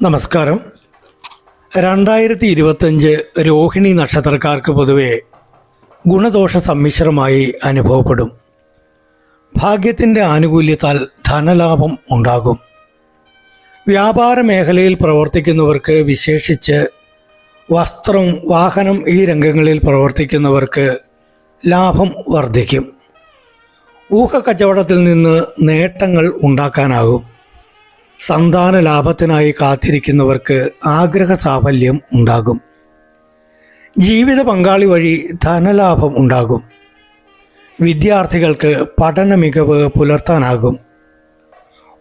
നമസ്കാരം. 2025 രോഹിണി നക്ഷത്രക്കാർക്ക് പൊതുവെ ഗുണദോഷ സമ്മിശ്രമായി അനുഭവപ്പെടും. ഭാഗ്യത്തിൻ്റെ ആനുകൂല്യത്താൽ ധനലാഭം ഉണ്ടാകും. വ്യാപാര മേഖലയിൽ പ്രവർത്തിക്കുന്നവർക്ക്, വിശേഷിച്ച് വസ്ത്രം, വാഹനം ഈ രംഗങ്ങളിൽ പ്രവർത്തിക്കുന്നവർക്ക് ലാഭം വർദ്ധിക്കും. ഊഹക്കച്ചവടത്തിൽ നിന്ന് നേട്ടങ്ങൾ ഉണ്ടാക്കാനാകും. സന്താന ലാഭത്തിനായി കാത്തിരിക്കുന്നവർക്ക് ആഗ്രഹ സാഫല്യം ഉണ്ടാകും. ജീവിത പങ്കാളി വഴി ധനലാഭം ഉണ്ടാകും. വിദ്യാർത്ഥികൾക്ക് പഠന മികവ് പുലർത്താനാകും.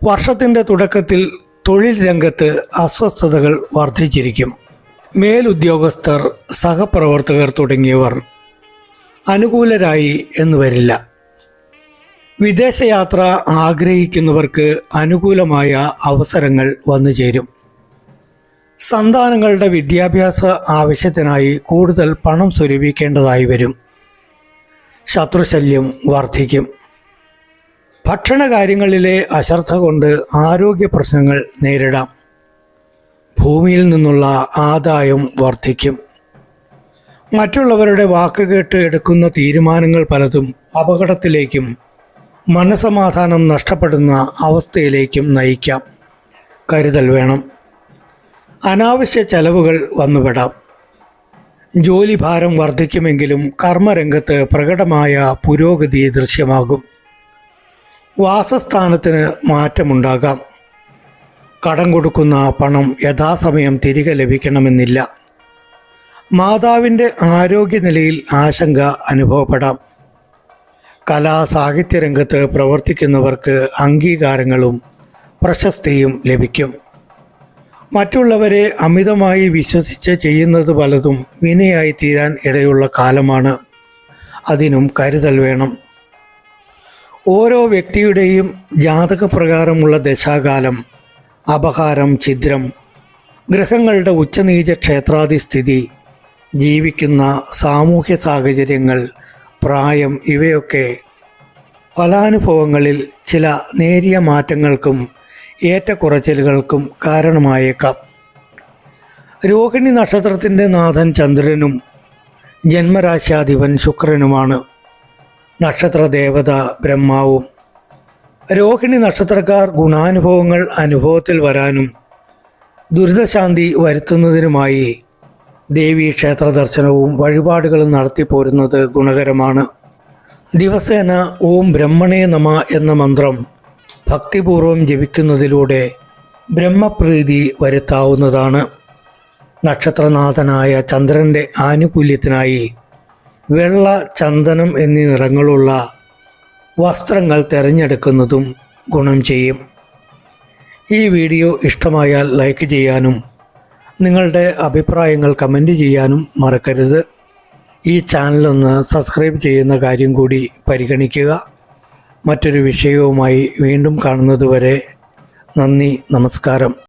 വർഷത്തിൻ്റെ തുടക്കത്തിൽ തൊഴിൽ രംഗത്ത് അസ്വസ്ഥതകൾ വർദ്ധിച്ചിരിക്കും. മേലുദ്യോഗസ്ഥർ, സഹപ്രവർത്തകർ തുടങ്ങിയവർ അനുകൂലരായി എന്ന് വരില്ല. വിദേശയാത്ര ആഗ്രഹിക്കുന്നവർക്ക് അനുകൂലമായ അവസരങ്ങൾ വന്നു ചേരും. സന്താനങ്ങളുടെ വിദ്യാഭ്യാസ ആവശ്യത്തിനായി കൂടുതൽ പണം സ്വരൂപിക്കേണ്ടതായി വരും. ശത്രുശല്യം വർദ്ധിക്കും. ഭക്ഷണകാര്യങ്ങളിലെ അശ്രദ്ധ കൊണ്ട് ആരോഗ്യ പ്രശ്നങ്ങൾ നേരിടാം. ഭൂമിയിൽ നിന്നുള്ള ആദായം വർദ്ധിക്കും. മറ്റുള്ളവരുടെ വാക്കുകേട്ട് എടുക്കുന്ന തീരുമാനങ്ങൾ പലതും അപകടത്തിലേക്കും മനസമാധാനം നഷ്ടപ്പെടുന്ന അവസ്ഥയിലേക്കും നയിക്കാം. കരുതൽ വേണം. അനാവശ്യ ചെലവുകൾ വന്നുപെടാം. ജോലിഭാരം വർദ്ധിക്കുമെങ്കിലും കർമ്മരംഗത്ത് പ്രകടമായ പുരോഗതി ദൃശ്യമാകും. വാസസ്ഥാനത്തിന് മാറ്റമുണ്ടാകാം. കടം കൊടുക്കുന്ന പണം യഥാസമയം തിരികെ ലഭിക്കണമെന്നില്ല. മാതാവിൻ്റെ ആരോഗ്യനിലയിൽ ആശങ്ക അനുഭവപ്പെടാം. കലാ സാഹിത്യ രംഗത്ത് പ്രവർത്തിക്കുന്നവർക്ക് അംഗീകാരങ്ങളും പ്രശസ്തിയും ലഭിക്കും. മറ്റുള്ളവരെ അമിതമായി വിശ്വസിച്ച് ചെയ്യുന്നത് പലതും വിനയായി തീരാൻ ഇടയുള്ള കാലമാണ്. അതിനും കരുതൽ വേണം. ഓരോ വ്യക്തിയുടെയും ജാതകപ്രകാരമുള്ള ദശാകാലം, അപഹാരം, ഛിദ്രം, ഗ്രഹങ്ങളുടെ ഉച്ചനീച ക്ഷേത്രാധിസ്ഥിതി, ജീവിക്കുന്ന സാമൂഹ്യ സാഹചര്യങ്ങൾ, പ്രായം ഇവയൊക്കെ ഫലാനുഭവങ്ങളിൽ ചില നേരിയ മാറ്റങ്ങൾക്കും ഏറ്റക്കുറച്ചിലുകൾക്കും കാരണമായേക്കാം. രോഹിണി നക്ഷത്രത്തിൻ്റെ നാഥൻ ചന്ദ്രനും ജന്മരാശ്യാധിപൻ ശുക്രനുമാണ്. നക്ഷത്രദേവത ബ്രഹ്മാവും. രോഹിണി നക്ഷത്രക്കാർ ഗുണാനുഭവങ്ങൾ അനുഭവത്തിൽ വരാനും ദുരിതശാന്തി വരുത്തുന്നതിനുമായി ദേവീ ക്ഷേത്ര ദർശനവും വഴിപാടുകളും നടത്തിപ്പോരുന്നത് ഗുണകരമാണ്. ദിവസേന ഓം ബ്രഹ്മണേ നമ എന്ന മന്ത്രം ഭക്തിപൂർവം ജപിക്കുന്നതിലൂടെ ബ്രഹ്മപ്രീതി വരുത്താവുന്നതാണ്. നക്ഷത്രനാഥനായ ചന്ദ്രൻ്റെ ആനുകൂല്യത്തിനായി വെള്ള, ചന്ദനം എന്നീ നിറങ്ങളുള്ള വസ്ത്രങ്ങൾ തിരഞ്ഞെടുക്കുന്നതും ഗുണം ചെയ്യും. ഈ വീഡിയോ ഇഷ്ടമായാൽ ലൈക്ക് ചെയ്യാനും നിങ്ങളുടെ അഭിപ്രായങ്ങൾ കമൻറ്റ് ചെയ്യാനും മറക്കരുത്. ഈ ചാനലൊന്ന് സബ്സ്ക്രൈബ് ചെയ്യുന്ന കാര്യം കൂടി പരിഗണിക്കുക. മറ്റൊരു വിഷയവുമായി വീണ്ടും കാണുന്നതുവരെ നന്ദി, നമസ്കാരം.